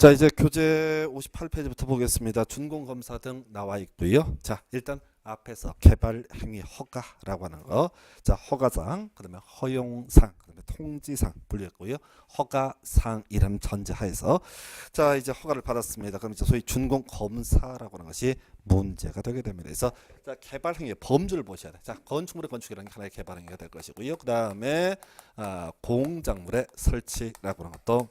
자, 이제 교재 58페이지부터 보겠습니다. 준공검사 등 나와 있고요. 자, 일단 앞에서 개발 행위 허가라고 하는 거. 자, 허가상, 그다음에 허용상, 그다음에 통지상 분류했고요. 허가상이라는 전제하에서 자, 이제 허가를 받았습니다. 그럼 이제 소위 준공검사라고 하는 것이 문제가 되게 됩니다. 그래서 자, 개발 행위의 범주를 보셔야 돼. 자, 건축물의 건축이라는 게 하나의 개발 행위가 될 것이고요. 그다음에 공작물의 설치라고 하는 것도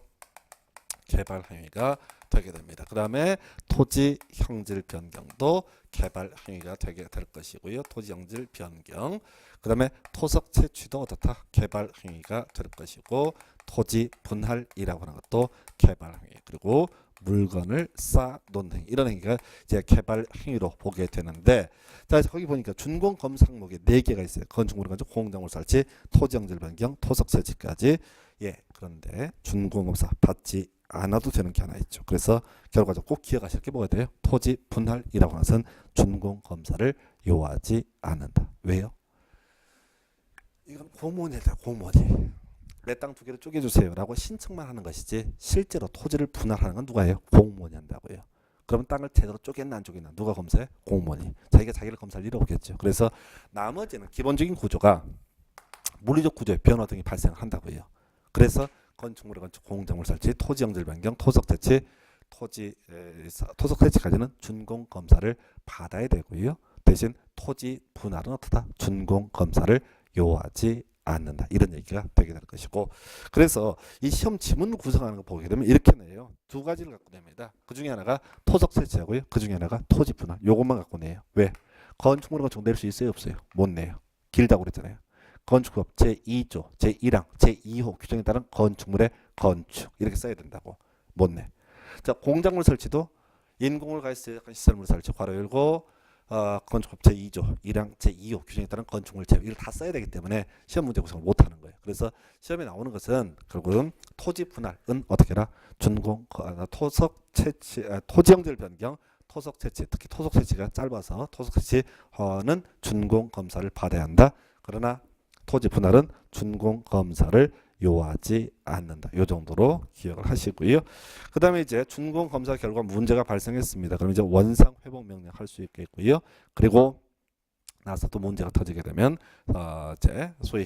개발 행위가 되게 됩니다. 그 다음에 토지 형질 변경도 개발 행위가 되게 될 것이고요. 토지 형질 변경. 그 다음에 토석 채취도 어떻다? 개발 행위가 될 것이고, 토지 분할이라고 하는 것도 개발 행위. 그리고 물건을 쌓아놓는 행위. 이런 행위가 이제 개발 행위로 보게 되는데, 자, 거기 보니까 준공 검사 항목에 4개가 있어요. 건축물 건축, 공작물 설치, 토지 형질 변경, 토석 채취까지. 예, 그런데 준공 검사 받지 않아도 되는 게 하나 있죠. 그래서 결과적으로 꼭 기억하실 게 뭐가 돼요? 토지 분할이라고 하는 것은 준공 검사를 요하지 않는다. 왜요? 이건 공무원이다. 공무원이 내 땅 2개를 쪼개주세요 라고 신청만 하는 것이지 실제로 토지를 분할하는 건 누가 해요? 공무원이 한다고요. 그러면 땅을 제대로 쪼갰나 안 쪼갰나 누가 검사해? 공무원이. 자기가 자기를 검사할 일이 없겠죠. 그래서 나머지는 기본적인 구조가 물리적 구조의 변화 등이 발생한다고요. 그래서 건축물의 건축, 공작물 설치, 토지 형질 변경, 토석 채취, 토석 채취까지는 준공 검사를 받아야 되고요. 대신 토지 분할은 어떻다? 준공 검사를 요하지 않는다. 이런 얘기가 되게 될 것이고, 그래서 이 시험 지문 구성하는 거 보게 되면 이렇게 내요. 2가지를 갖고 냅니다. 그 중에 하나가 토석 채취하고요. 그 중에 하나가 토지 분할. 요것만 갖고 내요. 왜? 건축물의 건축 낼 수 있어요? 없어요? 못 내요. 길다고 그랬잖아요. 건축법 제2조, 제1항, 제2호 규정에 따른 건축물의 건축 이렇게 써야 된다고. 못 내. 자, 공작물 설치도 인공을 가해서 제작한 시설물 설치 괄호 열고 건축법 제2조, 1항, 제2호 규정에 따른 건축물 제외 이걸 다 써야 되기 때문에 시험 문제 구성을 못 하는 거예요. 그래서 시험에 나오는 것은 결국은 토지 분할은 어떻게 해라? 준공 토석 채취, 토지 형질 변경, 토석 채취, 특히 토석 채취가 짧아서 토석 채취는 준공 검사를 받아야 한다. 그러나 토지 분할은 준공 검사를 요하지 않는다. 이 정도로 기억을 하시고요. 그 다음에 이제 준공 검사 결과 문제가 발생했습니다. 그럼 이제 원상 회복 명령 할 수 있겠고요. 그리고 나서 또 문제가 터지게 되면 이제 소위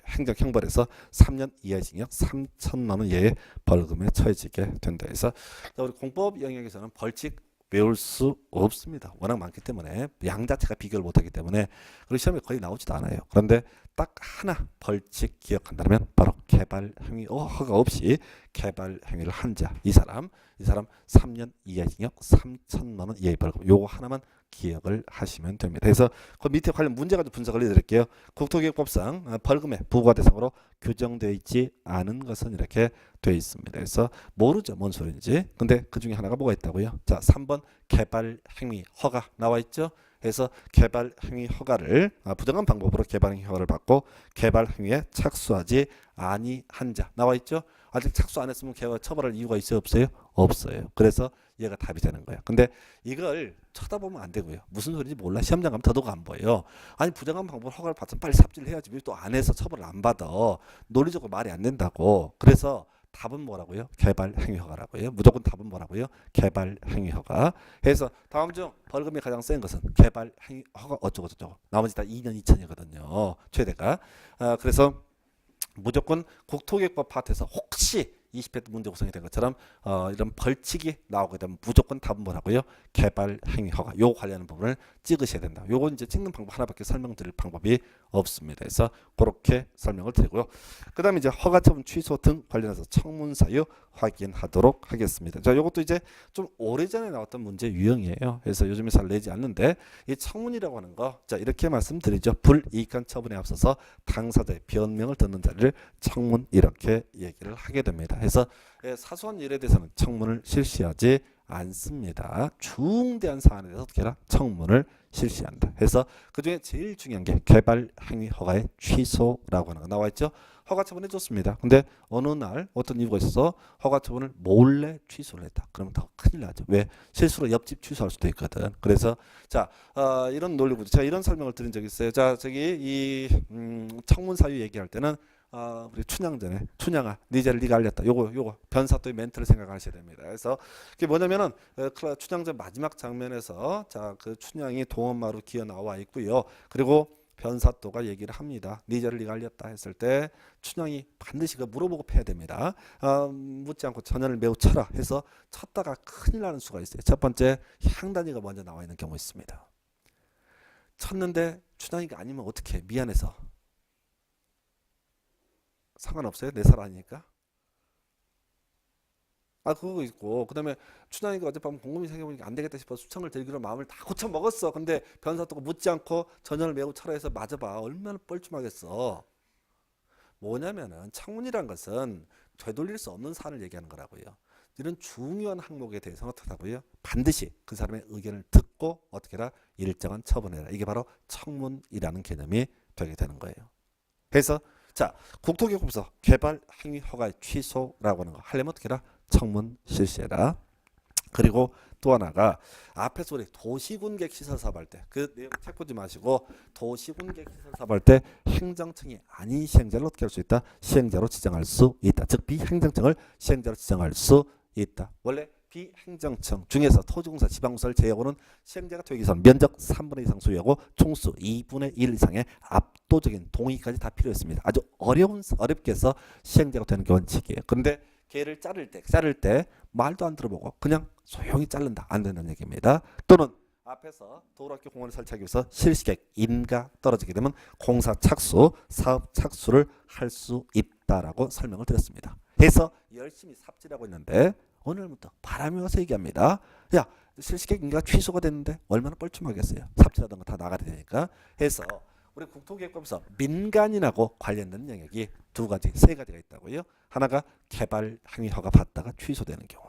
행정 형벌에서 3년 이하의 징역 3천만 원 이하의 벌금에 처해지게 된다. 해서 우리 공법 영역에서는 벌칙 외울 수 없습니다. 워낙 많기 때문에 양 자체가 비교를 못하기 때문에 그리고 시험에 거의 나오지도 않아요. 그런데 딱 하나 벌칙 기억한다면 바로 개발 행위 허가 없이 개발 행위를 한 자, 이 사람 3년 이하 징역 3천만 원 이하의 벌금. 요거 하나만 기억을 하시면 됩니다. 그래서 그 밑에 관련 문제 가지고 분석을 해드릴게요. 국토기획법상 벌금의 부과 대상으로 규정되어 있지 않은 것은 이렇게 되어 있습니다. 그래서 모르죠, 뭔 소리인지. 근데 그 중에 하나가 뭐가 있다고요? 자, 3번 개발 행위 허가 나와 있죠. 그래서 개발 행위 허가를 부정한 방법으로 개발 행위 허가를 받고 개발 행위에 착수하지 아니한 자 나와 있죠. 아직 착수 안 했으면 개발 처벌할 이유가 있어요, 없어요? 없어요. 그래서 얘가 답이 되는 거예요. 근데 이걸 쳐다보면 안 되고요. 무슨 소리인지 몰라. 시험장 가면 더더욱 안 보여. 아니 부정한 방법으로 허가를 받으면 빨리 삽질을 해야지. 왜 또 안 해서 처벌을 안 받아. 논리적으로 말이 안 된다고. 그래서 답은 뭐라고요? 개발 행위 허가라고요. 무조건 답은 뭐라고요? 개발 행위 허가. 그래서 다음 중 벌금이 가장 센 것은 개발 행위 허가 어쩌고 저쩌고. 나머지 다 2년 2천이거든요. 최대가. 그래서 무조건 국토기획법 파트에서 혹시 20회 문제 구성이 된 것처럼 이런 벌칙이 나오게 되면 무조건 답은 뭐라고요? 개발 행위 허가. 요 관련한 부분을 찍으셔야 된다. 요건 이제 찍는 방법 하나밖에 설명드릴 방법이 없습니다. 그래서 그렇게 설명을 드리고요. 그다음에 이제 허가 처분 취소 등 관련해서 청문 사유 확인하도록 하겠습니다. 자, 요것도 이제 좀 오래전에 나왔던 문제 유형이에요. 그래서 요즘에 잘 내지 않는데 이 청문이라고 하는 거, 자, 이렇게 말씀드리죠. 불이익한 처분에 앞서서 당사자의 변명을 듣는 자리를 청문 이렇게 얘기를 하게 됩니다. 그래서 사소한 일에 대해서는 청문을 실시하지 않습니다. 중대한 사안에 대해서 어떻게 해라? 청문을 실시한다. 그래서 그중에 제일 중요한 게 개발 행위 허가의 취소라고 하는 거 나와 있죠. 허가 처분해 줬습니다. 근데 어느 날 어떤 이유가 있어서 허가 처분을 몰래 취소를 했다. 그러면 더 큰일 나죠. 왜? 실수로 옆집 취소할 수도 있거든. 그래서 자, 이런 논리 구조. 제가 이런 설명을 드린 적이 있어요. 자, 저기 이 청문 사유 얘기할 때는 우리 춘향전에 춘향아 네 죄를 네가 알렸다. 요거 변사또의 멘트를 생각하셔야 됩니다. 그래서 그게 뭐냐면은 춘향전 마지막 장면에서 자 그 춘향이 동엄마로 기어 나와 있고요. 그리고 변사또가 얘기를 합니다. 네 죄를 네가 알렸다 했을 때 춘향이 반드시 그 물어보고 패야 됩니다. 묻지 않고 전연을 매우 쳐라 해서 쳤다가 큰일 나는 수가 있어요. 첫 번째 향단이가 먼저 나와 있는 경우 있습니다. 쳤는데 춘향이가 아니면 어떻게 미안해서 상관없어요. 내 살 아니니까. 그거 있고 그다음에 춘향이가 어젯밤 곰곰이 생각해보니까 안 되겠다 싶어 수청을 들기로 마음을 다 고쳐 먹었어. 근데 변사또가 묻지 않고 전연을 매우 쳐라 해서 맞아봐. 얼마나 뻘쭘하겠어. 뭐냐면은 청문이란 것은 되돌릴 수 없는 사안을 얘기하는 거라고요. 이런 중요한 항목에 대해서는 어떻게 하고요? 반드시 그 사람의 의견을 듣고 어떻게 해라? 일정한 처분해라. 이게 바로 청문이라는 개념이 되게 되는 거예요. 그래서 자 국토교통부서 개발 행위 허가의 취소라고 하는 거 하려면 어떻게 해라? 청문 실시해라. 그리고 또 하나가 앞에서 우리 도시군객 시설 사업할 때 그 내용 책 보지 마시고 도시군객 시설 사업할 때 행정청이 아닌 시행자를 어떻게 할 수 있다? 시행자로 지정할 수 있다. 즉 비행정청을 시행자로 지정할 수 있다. 원래 비행정청 중에서 토지공사, 지방공사를 제외하고는 시행자가 되기 위해서 면적 3분의 2 이상 소유하고 총수 2분의 1 이상의 압도적인 동의까지 다 필요했습니다. 아주 어렵게 해서 시행자가 되는 게 원칙이에요. 그런데 개를 자를 때 말도 안 들어보고 그냥 소용이 자른다. 안 된다는 얘기입니다. 또는 앞에서 도로학교 공원을 설치하기 위해서 실시계획 인가 떨어지게 되면 공사 착수, 사업 착수를 할 수 있다라고 설명을 드렸습니다. 그래서 열심히 삽질하고 있는데 오늘부터 바람이 와서 얘기합니다. 야 실시계획 인가가 취소가 됐는데 얼마나 뻘쭘하겠어요. 삽질하던 거 다 나가야 되니까. 해서 우리 국토기획법에서 민간인하고 관련된 영역이 세 가지가 있다고요. 하나가 개발 행위 허가 받다가 취소되는 경우.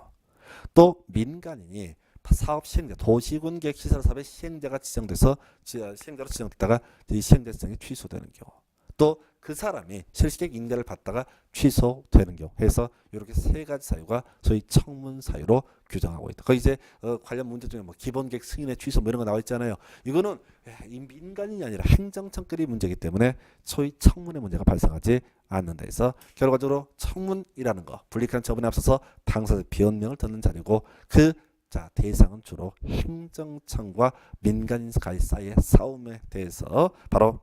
또 민간인이 사업 시행자, 도시군계획 시설 사업의 시행자가 지정돼서 시행자로 지정됐다가 이 시행자 지정이 취소되는 경우. 또 그 사람이 실시계획 인가를 받다가 취소되는 경우 해서 이렇게 세 가지 사유가 소위 청문 사유로 규정하고 있다. 거기 이제 관련 문제 중에 뭐 기본계획 승인의 취소 뭐 이런 거 나와 있잖아요. 이거는 민간인이 아니라 행정청끼리 문제이기 때문에 소위 청문의 문제가 발생하지 않는다 해서 결과적으로 청문이라는 거 불리한 처분에 앞서서 당사자 변명을 듣는 자리고 대상은 주로 행정청과 민간인 사이의 싸움에 대해서 바로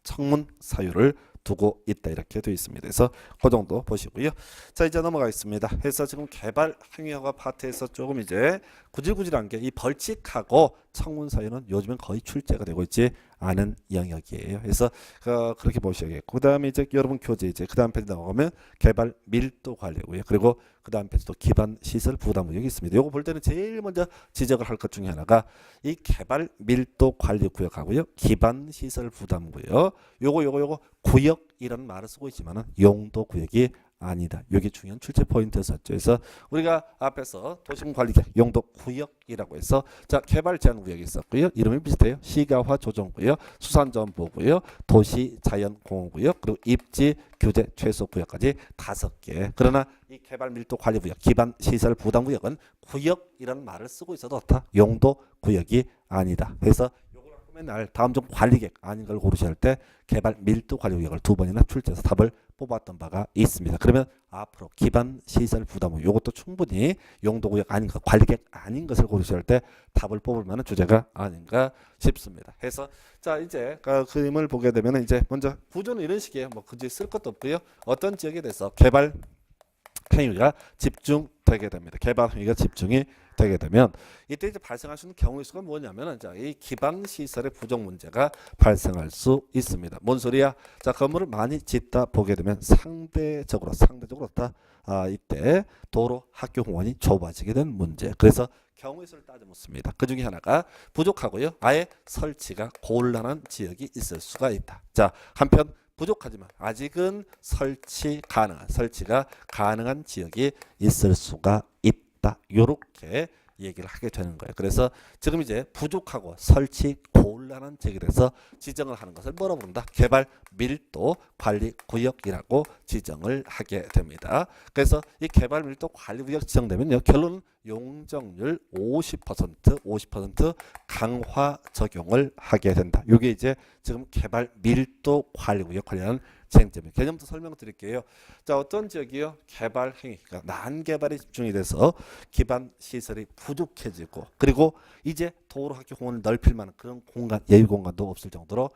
청문 사유를 두고 있다 이렇게 되어 있습니다. 그래서 그 정도 보시고요. 자 이제 넘어가겠습니다. 그래서 지금 개발 행위허가 파트에서 조금 이제 구질구질한 게 이 벌칙하고 청문 사유는 요즘엔 거의 출제가 되고 있지 않은 영역이에요. 그래서 그렇게 보셔야겠고 그 다음에 이제 여러분 교재 이제 그 다음 페이지 나오면 개발 밀도 관리고요. 그리고 그 다음 페이지도 기반 시설 부담 구역이 있습니다. 요거 볼 때는 제일 먼저 지적을 할 것 중에 하나가 이 개발 밀도 관리 구역하고요. 기반 시설 부담 구역. 요거 구역이라는 말을 쓰고 있지만은 용도 구역이 아니다. 이게 중요한 출제 포인트였었죠. 그래서 우리가 앞에서 도심관리계획 용도 구역이라고 해서 개발 제한 구역이 있었고요. 이름이 비슷해요. 시가화 조정구역, 수산자원보호구역, 도시자연공원구역, 그리고 입지 규제 최소 구역까지 5개. 그러나 이 개발 밀도 관리 구역, 기반 시설 부담 구역은 구역이라는 말을 쓰고 있어도 용도 구역이 아니다. 그래서 맨날 다음 중 관리계획 아닌 걸 고르셔야 할 때 개발 밀도 관리 구역을 2번이나 출제해서 답을 뽑았던 바가 있습니다. 그러면 앞으로 기반 시설 부담 이것도 충분히 용도 구역 아닌 것, 관리계획 아닌 것을 고르셔야 할 때 답을 뽑을 만한 주제가 아닌가 싶습니다. 해서 자 이제 그림을 보게 되면 이제 먼저 구조는 이런 식이에요. 뭐 굳이 쓸 것도 없고요. 어떤 지역에 대해서 개발 행위가 집중되게 됩니다. 개발 행위가 집중이 되게 되면 이때 이제 발생할 수 있는 경우의 수가 뭐냐면은 이 기반 시설의 부족 문제가 발생할 수 있습니다. 뭔 소리야? 건물을 많이 짓다 보게 되면 상대적으로 이때 도로, 학교, 공원이 좁아지게 된 문제. 그래서 경우의 수를 따져 묻습니다. 그 중에 하나가 부족하고요. 아예 설치가 곤란한 지역이 있을 수가 있다. 한편 부족하지만 아직은 설치가 가능한 지역이 있을 수가 있다. 요렇게 얘기를 하게 되는 거예요. 그래서 지금 이제 부족하고 설치 곤란한 지역에서 지정을 하는 것을 뭐라고 부른다? 개발 밀도 관리 구역이라고 지정을 하게 됩니다. 그래서 이 개발 밀도 관리 구역 지정되면요. 결론은 용적률 50% 강화 적용을 하게 된다. 이게 이제 지금 개발 밀도 관리 구역 관련 쟁점. 개념도 설명드릴게요. 자, 어떤 지역이요? 개발 행위, 그러니까 난개발에 집중이 돼서 기반 시설이 부족해지고, 그리고 이제 도로, 학교, 공원을 넓힐 만한 그런 공간, 예유 공간도 없을 정도로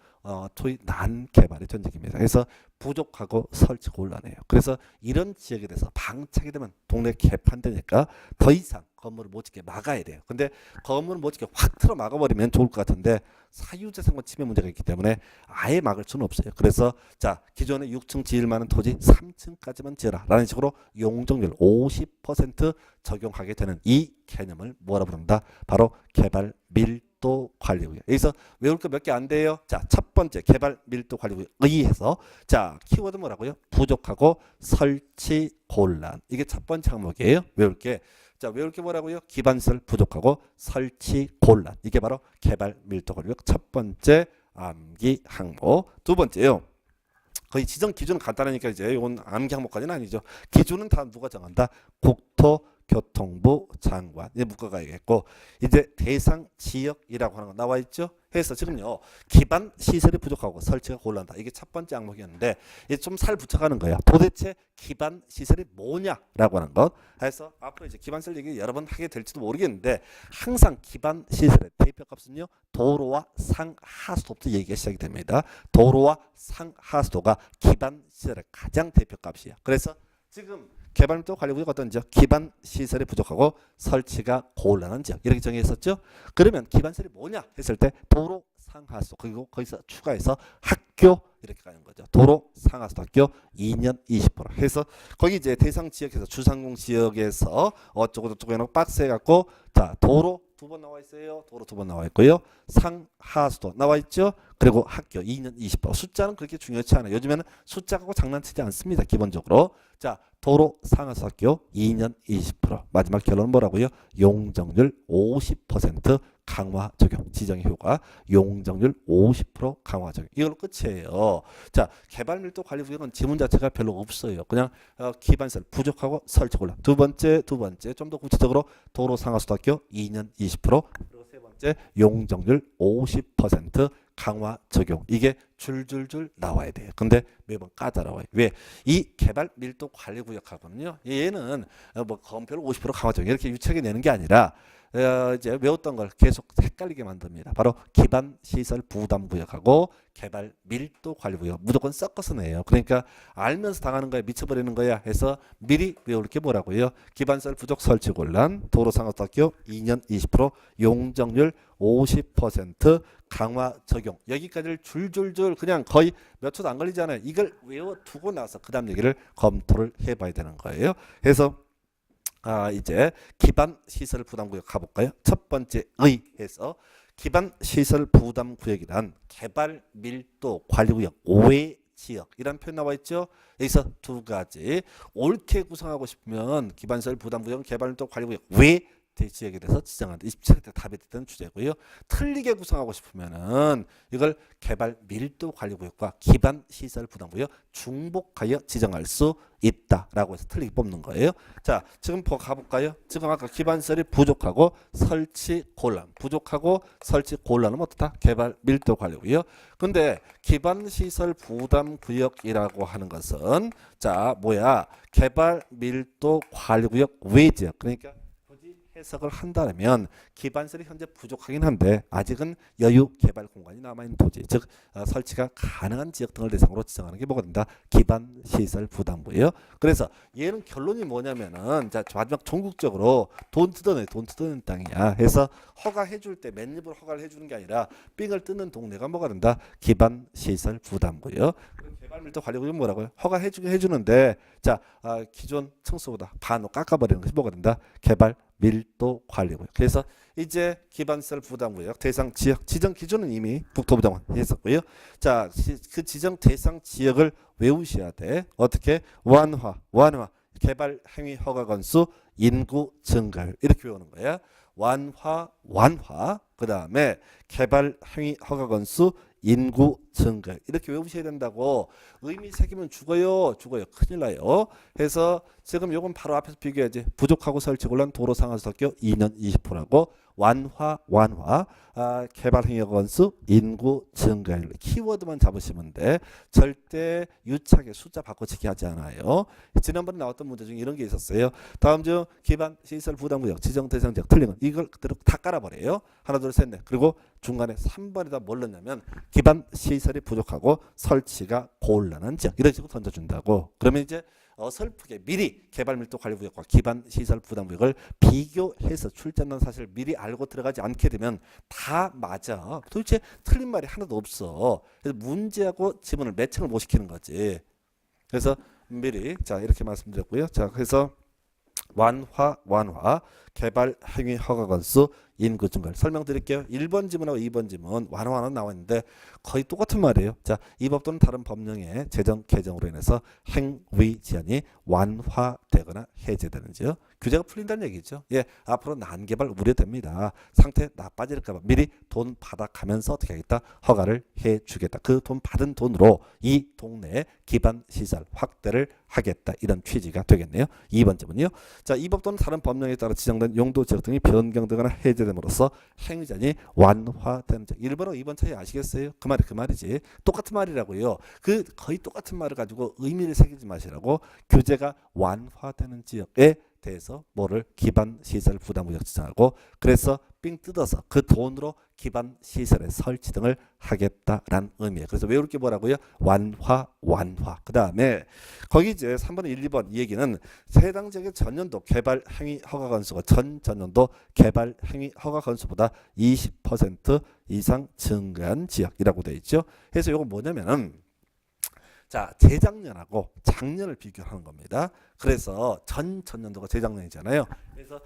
토의 난개발의 전역입니다. 그래서 부족하고 설치 곤란해요. 그래서 이런 지역에 대해서 방착이 되면 동네 개판되니까 더 이상 건물을 못 짓게 막아야 돼요. 근데 건물을 못 짓게 확 틀어 막아버리면 좋을 것 같은데 사유재산권 침해 문제가 있기 때문에 아예 막을 수는 없어요. 그래서 자, 기존에 6층 지을 만한 토지 3층까지만 지어라 라는 식으로 용적률 50% 적용하게 되는 이 개념을 뭐라 부른다? 바로 개발 밀도 관리구역. 여기서 외울 거 몇 개 안 돼요. 자, 첫 번째 개발 밀도 관리구역 의해서, 자, 키워드 뭐라고요? 부족하고 설치 곤란. 이게 첫 번째 항목이에요. 외울 게. 자, 외울 게 뭐라고요? 기반시설 부족하고 설치 곤란. 이게 바로 개발 밀도 관리구역 첫 번째 암기 항목. 두 번째요. 거의 지정 기준은 간단하니까 이제 이건 암기 항목까지는 아니죠. 기준은 다 누가 정한다? 국토교통부 장관. 이제 묶어가야겠고, 이제 대상 지역이라고 하는 거 나와 있죠. 해서 지금요, 기반 시설이 부족하고 설치가 곤란하다. 이게 첫 번째 항목이었는데 이제 좀 살 붙여가는 거야. 도대체 기반 시설이 뭐냐라고 하는 것. 해서 앞으로 이제 기반 시설 얘기 여러 번 하게 될지도 모르겠는데, 항상 기반 시설의 대표값은요, 도로와 상하수도부터 얘기가 시작이 됩니다. 도로와 상하수도가 기반 시설의 가장 대표값이야. 그래서 지금 개발밀도 관리구역 어떤 지역? 기반 시설이 부족하고 설치가 곤란한 지역. 이렇게 정의했었죠. 그러면 기반시설이 뭐냐 했을 때 도로, 상하수도, 그리고 거기서 추가해서 학교 이렇게 가는 거죠. 도로, 상하수도, 학교 2년 20% 해서 거기 이제 대상 지역에서 주상공 지역에서 어쩌고 저쩌고 해놓고 박스 해갖고, 자, 도로 두 번 나와 있어요. 도로 두 번 나와 있고요. 상하수도 나와 있죠. 그리고 학교 2년 20%. 숫자는 그렇게 중요치 않아요. 요즘에는 숫자 갖고 장난치지 않습니다. 기본적으로. 자, 도로, 상하수, 학교 2년 20%. 마지막 결론은 뭐라고요? 용적률 50% 강화 적용. 지정의 효과 용적률 50% 강화 적용. 이걸로 끝이에요. 자, 개발밀도 관리구역은 지문 자체가 별로 없어요. 그냥 기반시설 부족하고 설치 곤란. 두 번째 좀 더 구체적으로 도로, 상하수도, 학교 2년 20%. 그리고 세 번째 용적률 50% 강화 적용. 이게 줄줄줄 나와야 돼요. 근데 매번 까다로워요. 왜? 이 개발 밀도 관리 구역하고는요, 얘는 뭐 건표를 50% 강화 적용 이렇게 유치하게 내는 게 아니라 이제 외웠던 걸 계속 헷갈리게 만듭니다. 바로 기반 시설 부담 구역하고 개발 밀도 관리 구역 무조건 섞어서 내요. 그러니까 알면서 당하는 거야, 미쳐버리는 거야 해서 미리 외울 게 뭐라고요? 기반시설 부족 설치 곤란, 도로 상하수도 학교 2년 20%, 용적률 50% 강화 적용. 여기까지를 줄줄줄 그냥 거의 몇 초도 안 걸리잖아요. 이걸 외워두고 나서 그 다음 얘기를 검토를 해봐야 되는 거예요. 그래서 이제 기반 시설 부담 구역 가볼까요? 첫 번째 의해서 기반 시설 부담 구역이란 개발 밀도 관리 구역 5회 지역 이란 표현 나와 있죠. 여기서 두 가지. 옳게 구성하고 싶으면 기반 시설 부담 구역 개발 밀도 관리 구역 왜 지역에 대해서 지정한다. 27회 답이 됐던 주제고요. 틀리게 구성하고 싶으면은 이걸 개발 밀도 관리 구역과 기반 시설 부담 구역 중복하여 지정할 수 있다라고 해서 틀리게 뽑는 거예요. 자, 지금 가볼까요? 지금 아까 기반 시설이 부족하고 설치 곤란. 부족하고 설치 곤란은 어떻다? 개발 밀도 관리 구역. 근데 기반 시설 부담 구역이라고 하는 것은 자, 뭐야? 개발 밀도 관리 구역 외 지역. 그러니까 해석을 한다면 기반시설이 현재 부족하긴 한데 아직은 여유 개발 공간이 남아있는 토지, 즉 설치가 가능한 지역 등을 대상으로 지정하는 게 뭐가 된다? 기반시설 부담부예요. 그래서 얘는 결론이 뭐냐면은 자, 마지막 종국적으로 돈 뜯어낸 땅이야. 해서 허가해줄 때 맨입으로 허가를 해주는 게 아니라 삥을 뜯는 동네가 뭐가 된다? 기반시설 부담부예요. 개발밀도 관리구역은 뭐라고요? 허가해주긴 해주는데 자, 기존 층수보다 반으로 깎아버리는 것이 뭐가 된다? 개발 밀도 관리구역. 그래서 이제 기반시설 부담구역 대상 지역 지정 기준은 이미 국토부 장관 했었고요. 자, 그 지정 대상 지역을 외우셔야 돼. 어떻게? 완화 개발 행위 허가 건수 인구 증가율 이렇게 외우는 거야. 완화 그 다음에 개발 행위 허가 건수 인구 증가 이렇게 외우셔야 된다고. 의미 새기면 죽어요. 죽어요. 큰일 나요. 해서 지금 요건 바로 앞에서 비교해야지. 부족하고 설치곤란 도로 상하수 석교 2년 20%라고 완화 개발 행위 건수 인구 증가율 키워드만 잡으시면 돼. 절대 유착의 숫자 바꿔치기 하지 않아요. 지난번에 나왔던 문제 중에 이런 게 있었어요. 다음 중 기반 시설 부담 구역 지정 대상 지역 틀린 건 이걸 그대로 다 깔아버려요. 하나 둘 셋 넷. 그리고 중간에 3번에다 뭘 넣냐면 기반 시설이 부족하고 설치가 곤란한 지역 이런 식으로 던져준다고. 그러면 이제 어설프게 미리 개발 밀도 관리 구역과 기반 시설 부담 구역을 비교해서 출제한 사실을 미리 알고 들어가지 않게 되면 다 맞아. 도대체 틀린 말이 하나도 없어. 그래서 문제하고 지문을 매칭을 못 시키는 거지. 그래서 미리 자 이렇게 말씀드렸고요. 자 그래서 완화 개발 행위 허가 건수 인구 증가 설명드릴게요. 1번 지문하고 2번 지문 완화는 나와 있는데 거의 똑같은 말이에요. 자, 이 법 또는 다른 법령의 제정 개정으로 인해서 행위 제한이 완화되거나 해제되는지요. 규제가 풀린다는 얘기죠. 예, 앞으로 난개발 우려됩니다. 상태 나빠질까 봐 미리 돈 받아가면서 어떻게 하겠다? 허가를 해주겠다. 그 돈 받은 돈으로 이 동네에 기반 시설 확대를 하겠다. 이런 취지가 되겠네요. 2번 지문이요. 자, 이 법 또는 다른 법령에 따라 지정된 용도 지역 등이 변경되거나 해제됨으로써 행위 제한이 완화되는 점. 1번하고 2번 차이 아시겠어요? 그 말이 그 말이지. 똑같은 말이라고요. 그 거의 똑같은 말을 가지고 의미를 새기지 마시라고. 규제가 완화되는 지역에 대해서 뭐를 기반 시설 부담 구역 지정하고 그래서 삥 뜯어서 그 돈으로 기반 시설의 설치 등을 하겠다라는 의미예요. 그래서 외울 게 뭐라고요? 완화. 그 다음에 거기 이제 3번 1, 2번 이 얘기는 해당 지역의 전년도 개발 행위 허가 건수가 전년도 개발 행위 허가 건수보다 20% 이상 증가한 지역이라고 되어 있죠. 그래서 이거 뭐냐면은 자, 재작년하고 작년을 비교하는 겁니다. 그래서 전년도가 재작년이잖아요. 그래서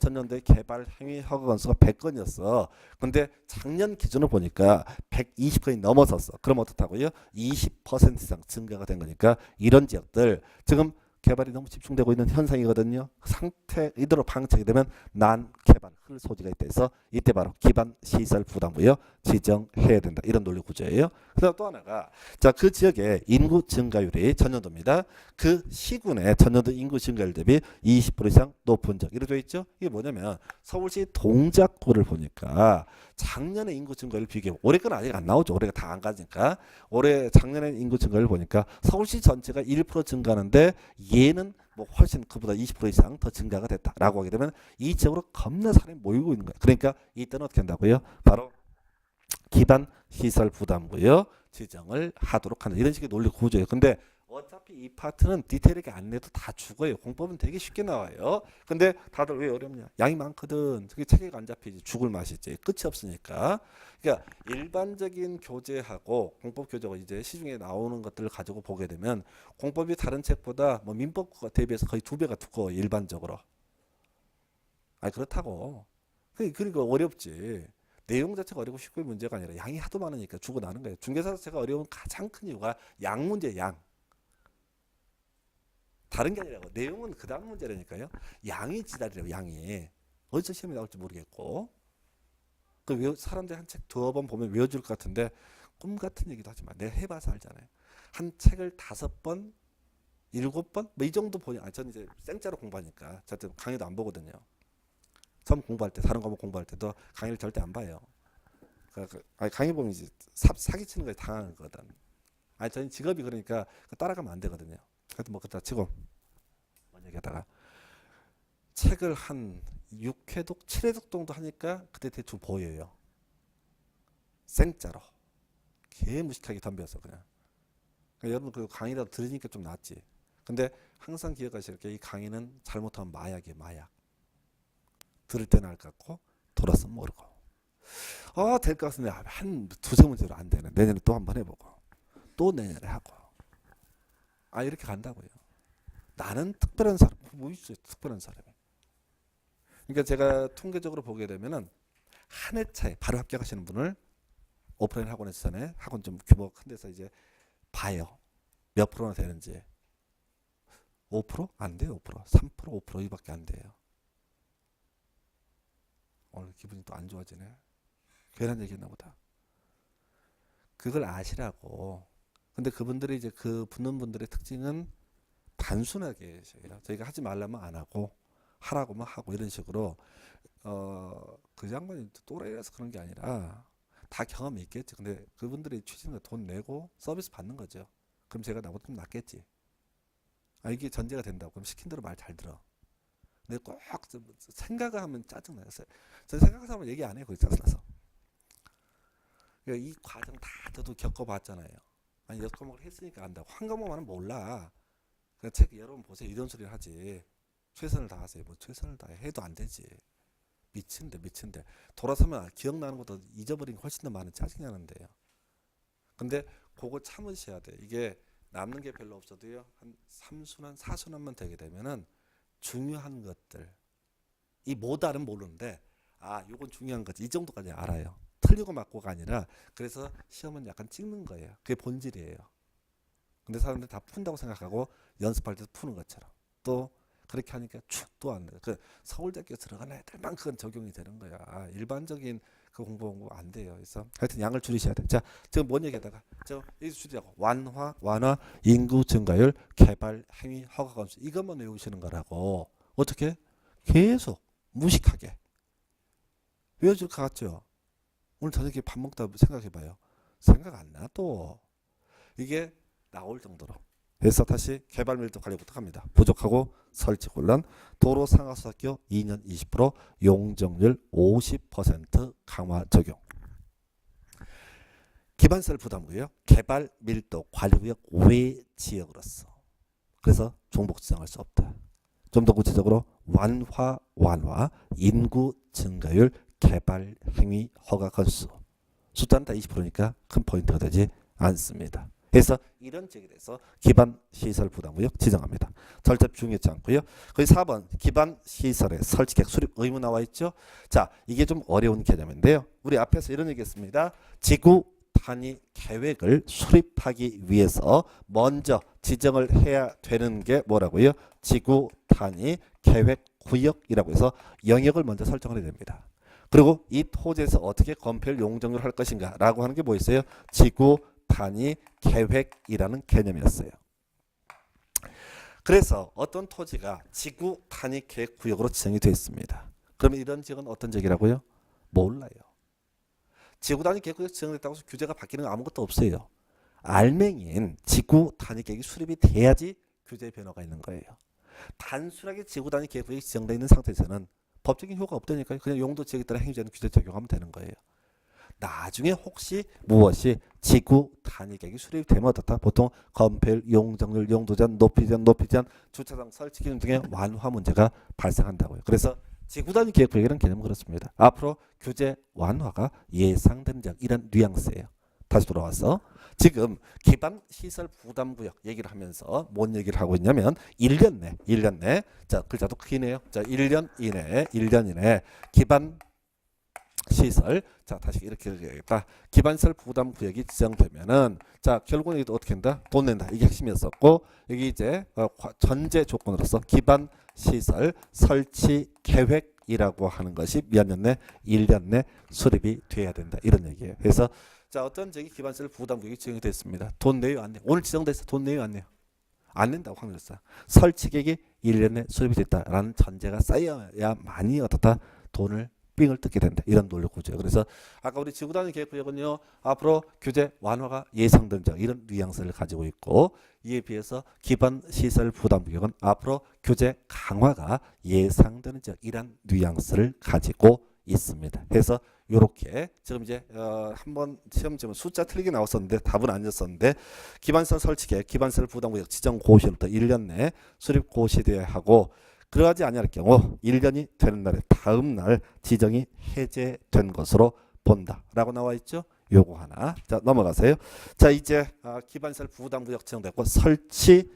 전년도의 개발 행위 허가 건수가 100건이었어. 근데 작년 기준으로 보니까 120건이 넘어섰어. 그럼 어떻다고요? 20% 이상 증가가 된 거니까 이런 지역들 지금 개발이 너무 집중되고 있는 현상이거든요. 상태 이대로 방치하게 되면 난 개발 흘 소지가 있다 해서 이때 바로 기반 시설 부담구역 지정해야 된다. 이런 논리 구조예요. 그다음 또 하나가 자, 그 지역의 인구 증가율이 전년도입니다. 그 시군의 전년도 인구 증가율 대비 20% 이상 높은 지역. 이렇게 되어 있죠. 이게 뭐냐면 서울시 동작구를 보니까 작년에 인구 증가율 비교. 올해 건 아직 안 나오죠. 올해가 다 안 가니까. 올해 작년에 인구 증가율 보니까 서울시 전체가 1% 증가하는데 얘는 뭐 훨씬 그보다 20% 이상 더 증가가 됐다라고 하게 되면 이 지역으로 겁나 사람이 모이고 있는 거예요. 그러니까 이때는 어떻게 한다고요? 바로 기반 시설 부담구역 지정을 하도록 한다. 이런 식의 논리 구조예요. 근데 어차피 이 파트는 디테일하게 안 내도 다 죽어요. 공법은 되게 쉽게 나와요. 근데 다들 왜 어렵냐? 양이 많거든. 그게 체계가 안 잡히지. 죽을 맛이지. 끝이 없으니까. 그러니까 일반적인 교재하고 공법 교재가 이제 시중에 나오는 것들을 가지고 보게 되면 공법이 다른 책보다 뭐 민법 대비해서 거의 2배가 두꺼워. 일반적으로. 아니 그렇다고. 그러니까 어렵지. 내용 자체가 어렵고 쉽고 문제가 아니라 양이 하도 많으니까 죽어나는 거예요. 중개사 자체가 어려운 가장 큰 이유가 양 문제, 양. 다른 게 아니라고. 내용은 그 다음 문제라니까요. 양이 지랄이라고. 양이. 어디서 시험에 나올지 모르겠고. 사람들이 한 책 두어 번 보면 외워줄 것 같은데 꿈 같은 얘기도 하지 마. 내가 해봐서 알잖아요. 한 책을 5번, 7번 뭐 이 정도 보냐. 저는 이제 생짜로 공부하니까 저한테 강의도 안 보거든요. 처음 공부할 때 다른 과목 공부할 때도 강의를 절대 안 봐요. 아니, 강의 보면 이제 사기치는 거에 당하는 거거든. 아니 저는 직업이 그러니까 따라가면 안 되거든요. 하여튼 뭐 그렇다 치고 뭔 얘기하다가 책을 한 6회독, 7회독 정도 하니까 그때 대충 보여요. 생짜로. 개무식하게 덤벼서 그냥. 그러니까 여러분 그 강의라도 들으니까 좀 낫지. 근데 항상 기억하실 게 이 강의는 잘못하면 마약이에요. 마약. 들을 때는 알 것 같고 돌아서면 모르고. 될 것 같은데 한 두세 문제로 안 되네. 내년에 또 한번 해보고 또 내년에 하고. 이렇게 간다고요. 나는 특별한 사람. 뭐 있어요? 특별한 사람이. 그러니까 제가 통계적으로 보게 되면은 한 해 차에 바로 합격하시는 분을 오프라인 학원에서 전에 학원 좀 규모 큰 데서 이제 봐요. 몇 프로나 되는지. 5%? 안 돼요. 5%. 3%, 5% 이밖에 안 돼요. 오늘 기분이 또 안 좋아지네. 괜한 얘기했나 보다. 그걸 아시라고. 근데 그분들이 이제 그 붙는 분들의 특징은 단순하게 저희가 하지 말라면 안 하고 하라고만 하고 이런 식으로 그 양반이 또래라서 그런 게 아니라 다 경험이 있겠지. 근데 그분들이 취직은 돈 내고 서비스 받는 거죠. 그럼 제가 나보다 좀 낫겠지. 아 이게 전제가 된다고. 그럼 시킨 대로 말 잘 들어. 근데 꼭 생각을 하면 짜증나요. 저 생각해서 하면 얘기 안 해요. 거기 짜증나서. 그러니까 이 과정 다 저도 겪어봤잖아요. 아니 6과목을 했으니까 안다고. 한 과목만은 몰라. 그냥 책 여러분 보세요. 이런 소리를 하지. 최선을 다하세요. 뭐 최선을 다해 해도 안 되지. 미친데 돌아서면 기억나는 것도 잊어버린 게 훨씬 더 많은 짜증이 나는데요. 근데 그거 참으셔야 돼. 이게 남는 게 별로 없어도요. 한 3순환 4순환만 되게 되면은 중요한 것들 이 뭐다는 모르는데 아 요건 중요한 거지 이 정도까지 알아요. 틀리고 맞고가 아니라 그래서 시험은 약간 찍는 거예요. 그게 본질이에요. 근데 사람들이 다 푼다고 생각하고 연습할 때도 푸는 것처럼 또 그렇게 하니까 또 안 돼. 그 서울대학교 들어간 애들만 그건 적용이 되는 거야. 일반적인 그 공부 안 돼요. 그래서 하여튼 양을 줄이셔야 돼. 자, 지금 뭔 얘기하다가 저 여기서 줄이자고 완화, 인구 증가율, 개발, 행위, 허가 건수 이것만 외우시는 거라고. 어떻게? 계속 무식하게 외워줄 것 같죠? 오늘 저녁에 밥 먹다 생각해봐요. 생각 안 나 또. 이게 나올 정도로. 그래서 다시 개발 밀도 관리부터 갑니다. 부족하고 설치 곤란, 도로 상하수학교 2년 20%, 용적률 50% 강화 적용. 기반시설 부담구역, 개발 밀도 관리구역 외 지역으로서. 그래서 종목 지정할 수 없다. 좀 더 구체적으로 완화, 인구 증가율, 개발 행위 허가 건수. 숫자는 다 20%니까 큰 포인트가 되지 않습니다. 그래서 이런 지역에 대해서 기반 시설 부담구역 지정합니다. 절대 중요하지 않고요. 거기 4번 기반 시설의 설치 계획 수립 의무 나와 있죠. 자, 이게 좀 어려운 개념인데요. 우리 앞에서 이런 얘기했습니다. 지구 단위 계획을 수립하기 위해서 먼저 지정을 해야 되는 게 뭐라고요? 지구 단위 계획 구역이라고 해서 영역을 먼저 설정을 해야 됩니다. 그리고 이 토지에서 어떻게 건폐율 용적률을 할 것인가 라고 하는 게 뭐 있어요? 지구 단위 계획이라는 개념이었어요. 그래서 어떤 토지가 지구 단위 계획 구역으로 지정이 되어 있습니다. 그러면 이런 지역은 어떤 지역이라고요? 몰라요. 지구 단위 계획 구역 지정됐다고 해서 규제가 바뀌는 거 아무것도 없어요. 알맹이인 지구 단위 계획이 수립이 돼야지 규제의 변화가 있는 거예요. 단순하게 지구 단위 계획 구역이 지정되어 있는 상태에서는 법적인 효과가 없다니까요. 그냥 용도 지역에 따라 행위자는 규제 적용하면 되는 거예요. 나중에 혹시 무엇이 지구 단위 계획이 수립되면 어떻다? 보통 건폐율, 용적률, 용도제한, 높이제한, 주차장 설치 기준 등의 완화 문제가 발생한다고요. 그래서 지구 단위 계획 구역이라는 개념은 그렇습니다. 앞으로 규제 완화가 예상되는 점 이런 뉘앙스예요. 다시 돌아와서 지금 기반 시설 부담 구역 얘기를 하면서 뭔 얘기를 하고 있냐면 1년 내 자, 글자도 크네요. 자, 1년 이내 기반 시설 자 다시 이렇게 얘기하겠다. 기반시설 부담 구역이 지정되면은 자 결국은 이게 어떻게 된다? 돈 낸다. 이게 핵심이었었고 여기 이제 전제 조건으로서 기반 시설 설치 계획이라고 하는 것이 몇 년 내? 1년 내 수립이 돼야 된다. 이런 얘기예요. 그래서 자 어떤 지역이 기반시설 부담 구역이 지정이 됐습니다. 돈 내요 안 내요? 오늘 지정돼서 돈 내요 안 내요? 안 낸다고 확률했어요. 설치 계획이 1년 내 수립이 됐다라는 전제가 쌓여야만이 어떻다? 돈을 삥을 뜯게 된다. 이런 논리 구조예요. 그래서 아까 우리 지구 단위 계획 구역은요. 앞으로 규제 완화가 예상되는 점 이런 뉘앙스를 가지고 있고 이에 비해서 기반 시설 부담 구역은 앞으로 규제 강화가 예상되는 점 이런 뉘앙스를 가지고 있습니다. 그래서 요렇게 지금 이제 한번 시험 지금 숫자 틀리게 나왔었는데 답은 아니었었는데 기반시설 설치 계획, 기반시설 부담 구역 지정 고시로부터 1년 내에 수립 고시되어야 하고 그러하지 아니할 경우 1년이 되는 날에 다음 날 지정이 해제된 것으로 본다라고 나와 있죠. 요거 하나. 자 넘어가세요. 자 이제 기반시설 부담구역 지정됐고 설치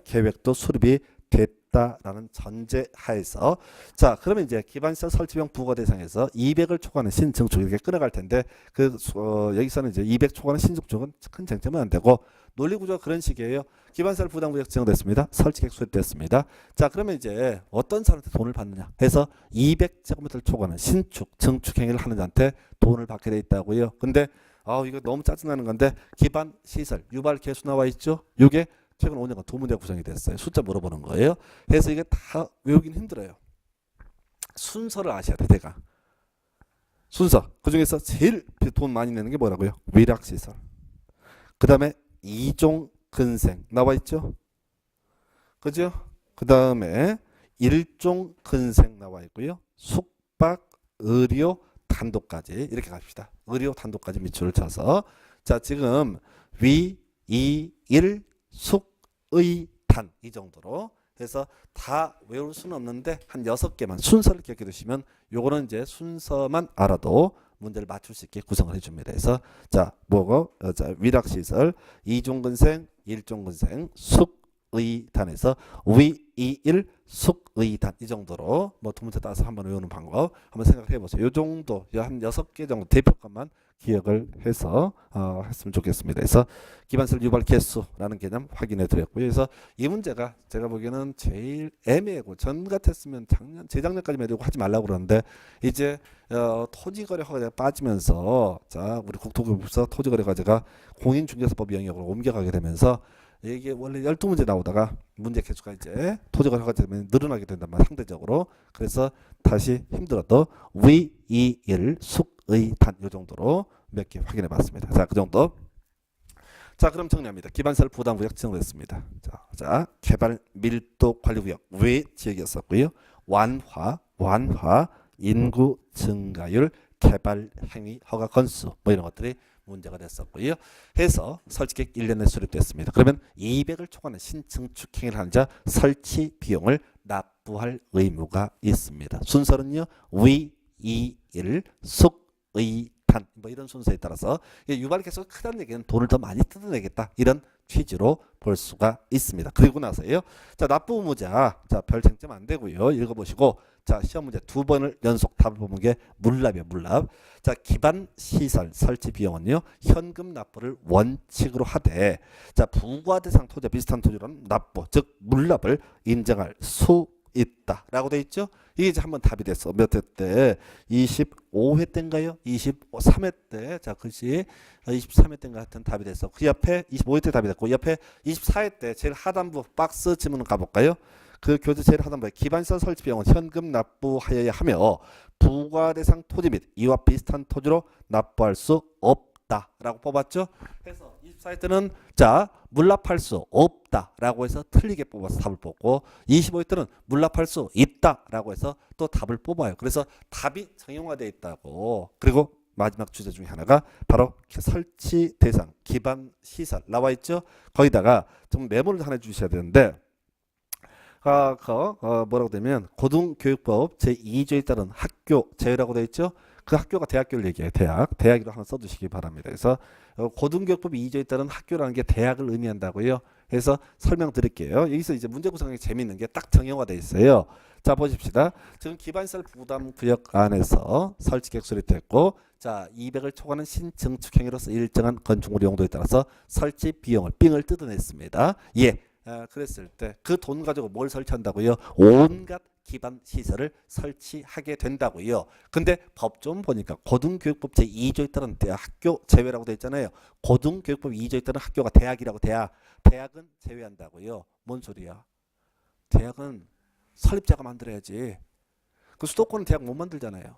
계획도 수립이 됐다라는 전제 하에서 자 그러면 이제 기반시설 설치병 부과 대상에서 200을 초과하는 신증축 이렇게 끊어갈 텐데 여기서는 이제 200 초과하는 신증축은 큰 쟁점은 안 되고 논리구조가 그런 식이에요. 기반시설 부담구역 지정됐습니다. 설치계획 수립됐습니다. 자 그러면 이제 어떤 사람한테 돈을 받느냐 해서 200제곱미터를 초과하는 신축, 증축 행위를 하는 자한테 돈을 받게 돼 있다고요. 근데 이거 너무 짜증나는 건데 기반 시설 유발 개수 나와 있죠. 이게 최근 5년간 두 문제 구성이 됐어요. 숫자 물어보는 거예요. 그래서 이게 다 외우긴 힘들어요. 순서를 아셔야 돼. 내가 순서 그 중에서 제일 돈 많이 내는 게 뭐라고요? 위락 시설. 그 다음에 이종 근생 나와 있죠. 그죠? 그 다음에 일종 근생 나와 있고요. 숙박, 의료, 단독까지 이렇게 갑시다. 의료, 단독까지 밑줄을 쳐서 자 지금 위, 이, 일, 숙, 의, 단 이 정도로 해서 다 외울 수는 없는데 한 6개만 순서를 기억해 두시면 요거는 이제 순서만 알아도 문제를 맞출 수 있게 구성을 해줍니다. 그래서 자 뭐고 자 위락시설, 이종근생, 일종근생, 숙의단에서 위, 이, 일, 숙의단 이 정도로 뭐 두 문제 따서 한번 외우는 방법 한번 생각해 보세요. 요 정도 한 6개 정도 대표값만 기억을 해서 했으면 좋겠습니다. 그래서 기반설 유발 개수라는 개념 확인해 드렸고요. 그래서 이 문제가 제가 보기에는 제일 애매하고 전 같았으면 재작년까지 매두고 하지 말라고 그러는데 이제 토지거래 허가제가 빠지면서 자 우리 국토교부서 토지거래 과제가 공인중개사법 영역으로 옮겨가게 되면서 이게 원래 12문제 나오다가 문제 개수가 이제 토지거래 허가제 때문에 늘어나게 된단 말이야 상대적으로. 그래서 다시 힘들어도 위, 이, 일, 숙, 의, 단 이 정도로 몇 개 확인해 봤습니다. 자, 그 정도. 자, 그럼 정리합니다. 기반설 부담구역 지정됐습니다. 자, 개발 밀도 관리구역 외 지역이었었고요. 완화, 인구 증가율, 개발 행위 허가 건수 뭐 이런 것들이 문제가 됐었고요. 해서 설치계획 1년 내 수립됐습니다. 그러면 200을 초과하는 신증축 행위를 하는 자 설치 비용을 납부할 의무가 있습니다. 순서는요. 위, 이, 일, 숙, 의, 단 뭐 이런 순서에 따라서 유발 개수가 크다는 얘기는 돈을 더 많이 뜯어내겠다 이런 취지로 볼 수가 있습니다. 그리고 나서요. 자 납부 의무자 자별 쟁점 안 되고요. 읽어보시고 자 시험 문제 2번을 연속 답을 보는 게 물납이에요. 물납. 자 기반 시설 설치 비용은요. 현금 납부를 원칙으로 하되 자 부과 대상 토지 비슷한 토지로는 납부 즉 물납을 인정할 수 있다라고 돼 있죠. 이게 이제 한번 답이 됐어. 몇 회 때? 25회 때인가요? 23회 때. 자, 글씨 23회 때인가 하여튼 답이 됐어. 그 옆에 25회 때 답이 됐고 옆에 24회 때 제일 하단부 박스 지문을 가볼까요? 그 교재 제일 하단부에 기반시설 설치 비용은 현금 납부하여야 하며 부과 대상 토지 및 이와 비슷한 토지로 납부할 수 없다라고 뽑았죠. 그래서 24회 때는 자 물납할 수 없다라고 해서 틀리게 뽑아서 답을 뽑고 25회 때는 물납할 수 있다라고 해서 또 답을 뽑아요. 그래서 답이 정형화되어 있다고. 그리고 마지막 주제 중에 하나가 바로 설치 대상 기반 시설 나와 있죠. 거기다가 좀 메모를 하나 주셔야 되는데 뭐라고 되면 고등교육법 제2조에 따른 학교 제외라고 되어 있죠. 그 학교가 대학교를 얘기해요. 대학으로 하나 써두시기 바랍니다. 그래서 고등교육법 2조에 따른 학교라는 게 대학을 의미한다고요. 그래서 설명드릴게요. 여기서 이제 문제 구성이 재밌는 게 딱 정형화되어 있어요. 자 보십시다. 지금 기반시설 부담구역 안에서 설치계획 수립됐고 자 200을 초과하는 신증축 행위로서 일정한 건축물 용도에 따라서 설치 비용을 삥을 뜯어냈습니다. 예. 그랬을 때 그 돈 가지고 뭘 설치한다고요? 온갖 기반 시설을 설치하게 된다고요. 근데 법 좀 보니까 고등교육법 제2조에 따른 학교 제외라고 되어 있잖아요. 고등교육법 2조에 따른 학교가 대학이라고 대학은 제외한다고요. 뭔 소리야? 대학은 설립자가 만들어야지. 그 수도권은 대학 못 만들잖아요.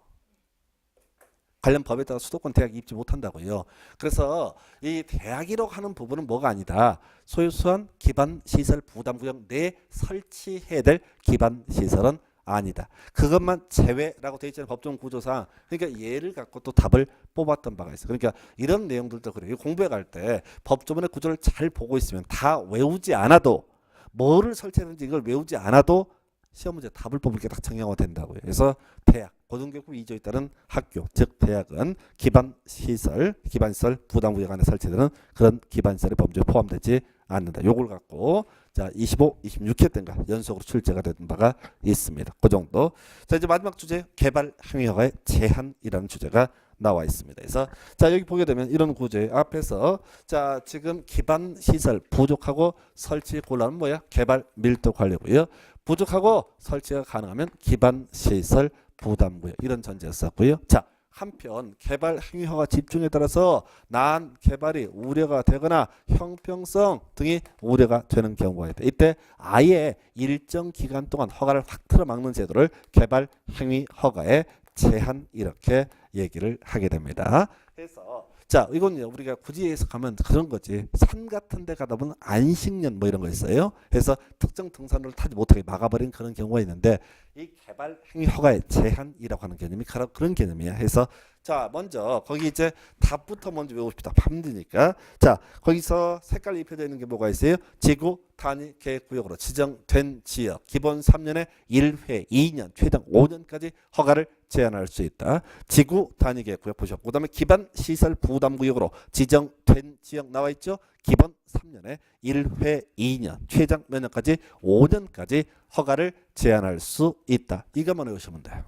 관련 법에 따라 수도권 대학 입지 못한다고요. 그래서 이 대학이라고 하는 부분은 뭐가 아니다. 소유수한 기반시설 부담구역 내에 설치해야 될 기반시설은 아니다. 그것만 제외라고 되어 있잖아요. 법정 구조상. 그러니까 얘를 갖고 또 답을 뽑았던 바가 있어요. 그러니까 이런 내용들도 그래요. 공부해 갈 때 법조문의 구조를 잘 보고 있으면 다 외우지 않아도 뭐를 설치했는지 이걸 외우지 않아도 시험 문제 답을 뽑을 게 딱 정형화 된다고요. 그래서 대학, 고등교육법 2조에 따른 학교, 즉 대학은 기반시설 부담구역 안에 설치되는 그런 기반시설의 범주에 포함되지 않는다. 요걸 갖고 자 25, 26회 때인가 연속으로 출제가 된 바가 있습니다. 그 정도. 자 이제 마지막 주제 개발 행위허가의 제한이라는 주제가 나와 있습니다. 그래서 자 여기 보게 되면 이런 구조의 앞에서 자 지금 기반 시설 부족하고 설치 곤란은 뭐야? 개발 밀도 관리고요. 부족하고 설치가 가능하면 기반 시설 부담구역 이런 전제였었고요. 자 한편 개발 행위 허가 집중에 따라서 난 개발이 우려가 되거나 형평성 등이 우려가 되는 경우가 있다. 이때 아예 일정 기간 동안 허가를 확 틀어막는 제도를 개발 행위 허가의 제한 이렇게 얘기를 하게 됩니다. 그래서 자, 이건 우리가 굳이 해석하면 그런 거지. 산 같은 데 가다 보면 안식년 뭐 이런 거 있어요. 그래서 특정 등산로를 타지 못하게 막아버린 그런 경우가 있는데 이 개발 행위 허가의 제한이라고 하는 개념이 그런 개념이야. 그래서 자, 먼저 거기 이제 답부터 먼저 외우십시다. 밤드니까. 자, 거기서 색깔이 입혀져 있는 게 뭐가 있어요? 지구 단위 계획구역으로 지정된 지역 기본 3년에 1회, 2년, 최장 5년까지 허가를 제한할 수 있다. 지구 단위 계획구역 보셨고 그다음에 기반 시설 부담 구역으로 지정된 지역 나와 있죠? 기본 3년에 1회, 2년, 최장 몇 년까지 5년까지 허가를 제한할 수 있다. 이것만 외우시면 돼요.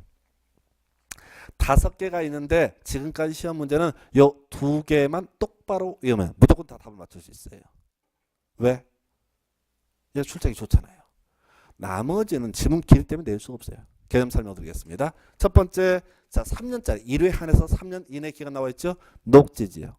5개가 있는데 지금까지 시험 문제는 요 2개만 똑바로 외우면 무조건 다 답을 맞출 수 있어요. 왜? 얘 출제하기 좋잖아요. 나머지는 지문 길이 때문에 낼 수가 없어요. 개념 설명드리겠습니다. 첫 번째, 자 3년짜리 1회 한해서 3년 이내 기간 나와 있죠. 녹지지역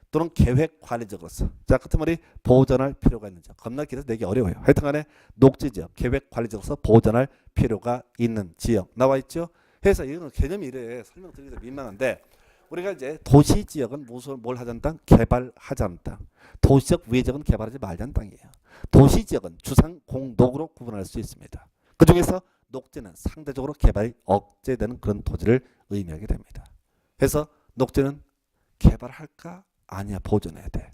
또는 계획 관리지역으로서 자 같은 말이 보존할 필요가 있는 지역. 겁나 길어서 내기 어려워요. 하여튼간에 녹지지역, 계획 관리지역으로서 보존할 필요가 있는 지역 나와 있죠. 그래서 이거는 개념이 이래 설명드리기도 민망한데 우리가 이제 도시지역은 무슨 뭘 하자는 땅? 개발하자는 땅. 도시적 외적은 개발하지 말자는 땅이에요. 도시지역은 주상 공독으로 구분할 수 있습니다. 그 중에서 녹지는 상대적으로 개발이 억제되는 그런 토지를 의미하게 됩니다. 그래서 녹지는 개발할까? 아니야, 보존해야 돼.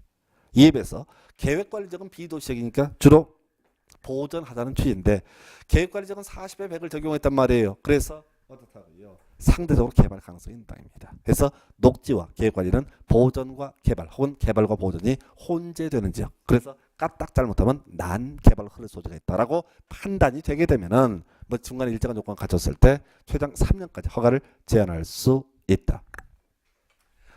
이에 비해서 계획관리지역은 비도시적이니까 주로 보존하자는 취지인데 계획관리지역은 40에 100을 적용했단 말이에요. 그래서 어떻다고요? 상대적으로 개발 가능성이 있는 땅입니다. 그래서 녹지와 계획관리는 보존과 개발 혹은 개발과 보존이 혼재되는 지역. 그래서 까딱 잘못하면 난개발로 흐를 소지가 있다라고 판단이 되게 되면은 뭐 중간에 일정한 조건 갖췄을 때 최장 3년까지 허가를 제한할 수 있다.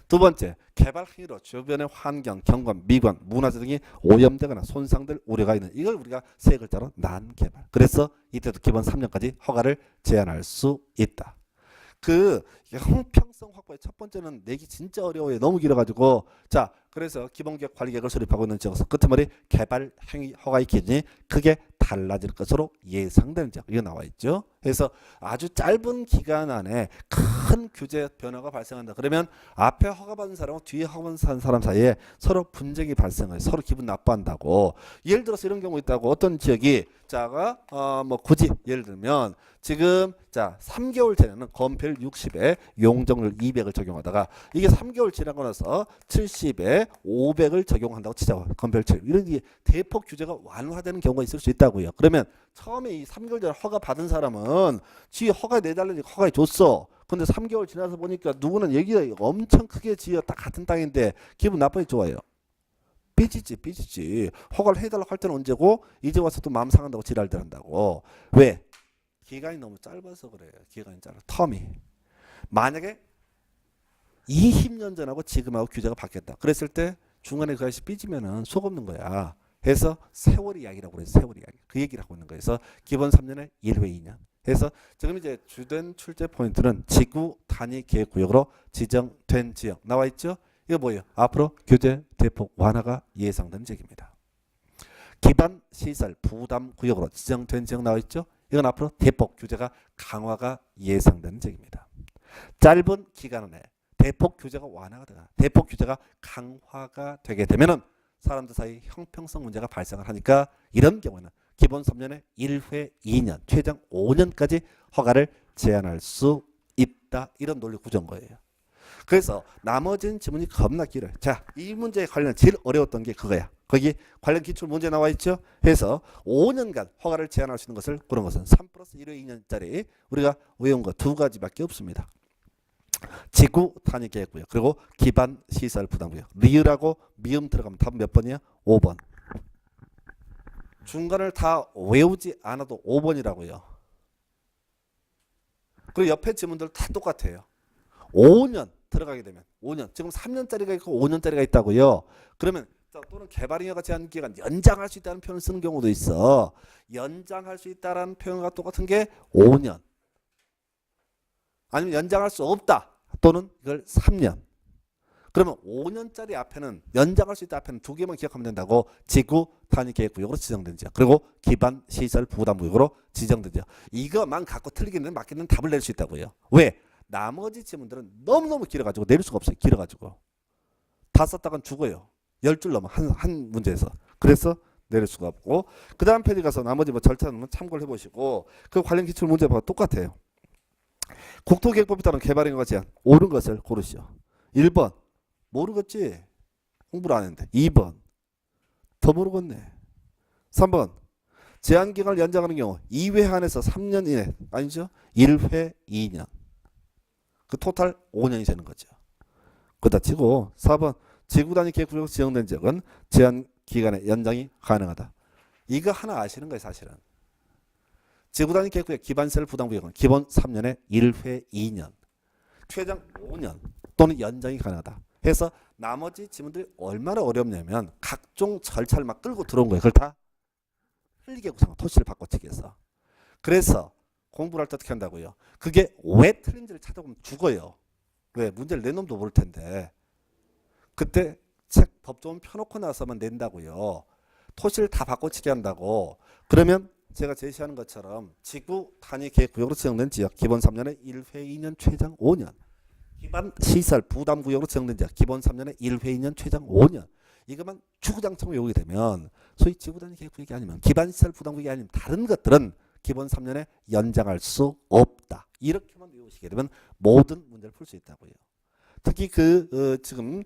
두 번째, 개발 행위로 주변의 환경, 경관, 미관, 문화재 등이 오염되거나 손상될 우려가 있는 이걸 우리가 세 글자로 난개발. 그래서 이때도 기본 3년까지 허가를 제한할 수 있다. 그 형평성 확보의 첫 번째는 내기 진짜 어려워요. 너무 길어가지고 자 그래서 기본계획 관리계획을 수립하고 있는 지역에서 끝머리 개발 행위 허가의 기준이 크게 달라질 것으로 예상되는 지역 이거 나와 있죠. 그래서 아주 짧은 기간 안에 큰 규제 변화가 발생한다. 그러면 앞에 허가받은 사람과 뒤에 허가받은 사람 사이에 서로 분쟁이 발생해요. 서로 기분 나빠한다고. 예를 들어서 이런 경우 있다고. 어떤 지역이 자가 뭐 굳이 예를 들면 지금 자 3개월 전에는 건폐율 60에 용적률 200을 적용하다가 이게 3개월 지나고 나서 70에 500을 적용한다고 치자. 건폐율 7. 이런 게 대폭 규제가 완화되는 경우가 있을 수 있다고요. 그러면 처음에 이 3개월 전에 허가 받은 사람은 지 허가 내달라니까 허가 줬어. 근데 3개월 지나서 보니까 누구는 얘기가 엄청 크게 지어 딱 같은 땅인데 기분 나빠요, 좋아요? 삐지지. 허가를 해달라고 할 때는 언제고 이제 와서 또 마음 상한다고 지랄들 한다고. 왜? 기간이 너무 짧아서 그래요. 기간이 짧아. 텀이. 만약에 20년 전하고 지금하고 규제가 바뀌었다. 그랬을 때 중간에 그 아저씨 삐지면은 속 없는 거야. 그래서 세월 이야기라고 그래요. 세월 이야기. 그 얘기를 하고 있는 거예요. 그래서 기본 3년에 1회 2년. 그래서 지금 이제 주된 출제 포인트는 지구 단위 계획구역으로 지정된 지역 나와 있죠. 이거 뭐예요? 앞으로 규제 대폭 완화가 예상되는 지역입니다. 기반 시설 부담 구역으로 지정된 지역 나와 있죠. 이건 앞으로 대폭 규제가 강화가 예상되는 지역입니다. 짧은 기간 안에 대폭 규제가 완화가 되나 대폭 규제가 강화가 되게 되면은 사람들 사이 형평성 문제가 발생을 하니까 이런 경우는 기본 3년에 1회 2년 최장 5년까지 허가를 제한할 수 있다. 이런 논리 구조인 거예요. 그래서 나머지는 지문이 겁나 길어요. 자, 이 문제에 관련 제일 어려웠던 게 그거야. 거기 관련 기출 문제 나와 있죠. 해서 5년간 허가를 제한할 수 있는 것을 그런 것은 3 플러스 1회 2년짜리 우리가 외운 거 2가지밖에 없습니다. 지구 단위 계획구역 그리고 기반 시설 부담구역. 리을하고 미음 들어가면 답은 몇 번이야? 5번. 중간을 다 외우지 않아도 5번이라고요. 그리고 옆에 지문들 다 똑같아요. 5년 들어가게 되면 5년 지금 3년짜리가 있고 5년짜리가 있다고요. 그러면 또는 개발행위가 제한 기간 연장할 수 있다는 표현을 쓰는 경우도 있어. 연장할 수 있다는 표현과 똑같은 게 5년. 아니면 연장할 수 없다 또는 이걸 3년. 그러면 5년짜리 앞에는 연장할 수 있다 앞에는 두 개만 기억하면 된다고. 지구 단위 계획 구역으로 지정된 지역. 그리고 기반 시설 부담 구역으로 지정된 지역. 이거만 갖고 틀리기는 맞기는 답을 낼 수 있다고요. 왜? 나머지 지문들은 너무너무 길어가지고 내릴 수가 없어요. 길어가지고. 다 썼다간 죽어요. 10줄 넘어 한 문제에서. 그래서 내릴 수가 없고, 그 다음 페이지 가서 나머지 뭐 절차는 참고를 해보시고, 그 관련 기출 문제와 똑같아요. 국토계획법에 따른 개발행위가 제한 옳은 것을 고르시오. 1번 모르겠지, 공부를 안 했는데. 2번 더 모르겠네. 3번 제한기간을 연장하는 경우 2회 한해서 3년 이내, 아니죠, 1회 2년, 그 토탈 5년이 되는 거죠. 그다 치고 4번 지구단위 계획구역으로 지정된 지역은 제한기간의 연장이 가능하다. 이거 하나 아시는 거예요. 사실은 지구단위 계획구역 기반시설 부담구역은 기본 3년에 1회 2년, 최장 5년 또는 연장이 가능하다 해서 나머지 지문들이 얼마나 어렵냐면 각종 절차를 막 끌고 들어온 거예요. 그걸 다 흘리게 구성, 토시를 바꿔치기 해서. 그래서 공부를 할 때 어떻게 한다고요? 그게 왜 틀린지를 찾아보면 죽어요. 왜? 문제를 낸 놈도 모를 텐데. 그때 책 법조문 펴놓고 나서만 낸다고요. 토시를 다 바꿔치기 한다고. 그러면 제가 제시하는 것처럼 지구 단위 계획구역으로 지정된 지역 기본 3년에 1회 2년 최장 5년, 기반 시설 부담 구역으로 지정된 지역 기본 3년에 1회 2년 최장 5년, 이것만 주구장창 외우게 되면 소위 지구 단위 계획구역이 아니면 기반 시설 부담 구역이 아니면 다른 것들은 기본 3년에 연장할 수 없다. 이렇게만 외우시게 되면 모든 문제를 풀 수 있다고요. 특히 지금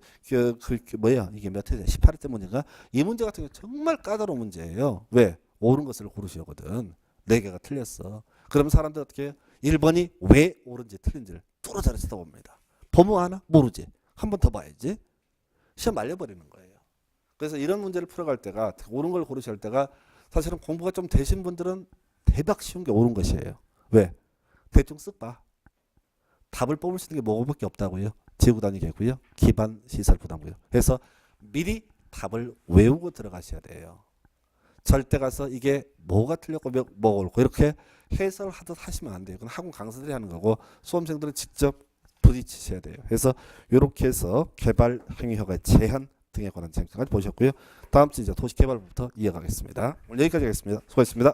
뭐야 이게 몇 회제 18회째 문제인가? 이 문제 같은 경우 정말 까다로운 문제예요. 왜? 옳은 것을 고르시거든. 4개가 틀렸어. 그럼 사람들 어떻게 해요? 1번이 왜 옳은지 틀린지를 뚫어져라 쳐다봅니다. 보면 하나? 모르지. 한 번 더 봐야지. 시험 말려버리는 거예요. 그래서 이런 문제를 풀어갈 때가, 옳은 걸 고르셔야 할 때가, 사실은 공부가 좀 되신 분들은 대박 쉬운 게 옳은 것이에요. 왜? 대충 쓱 봐. 답을 뽑을 수 있는 게 뭐밖에 없다고요. 지구단위 계획구역, 기반 시설 부담구역. 그래서 미리 답을 외우고 들어가셔야 돼요. 절대 가서 이게 뭐가 틀렸고 뭐가 옳고 이렇게 해설하듯 하시면 안 돼요. 그건 학원 강사들이 하는 거고 수험생들은 직접 부딪히셔야 돼요. 그래서 이렇게 해서 개발 행위 허가의 제한 등에 관한 쟁점까지 보셨고요. 다음 주 이제 도시개발부터 이어가겠습니다. 오늘 여기까지 하겠습니다. 수고하셨습니다.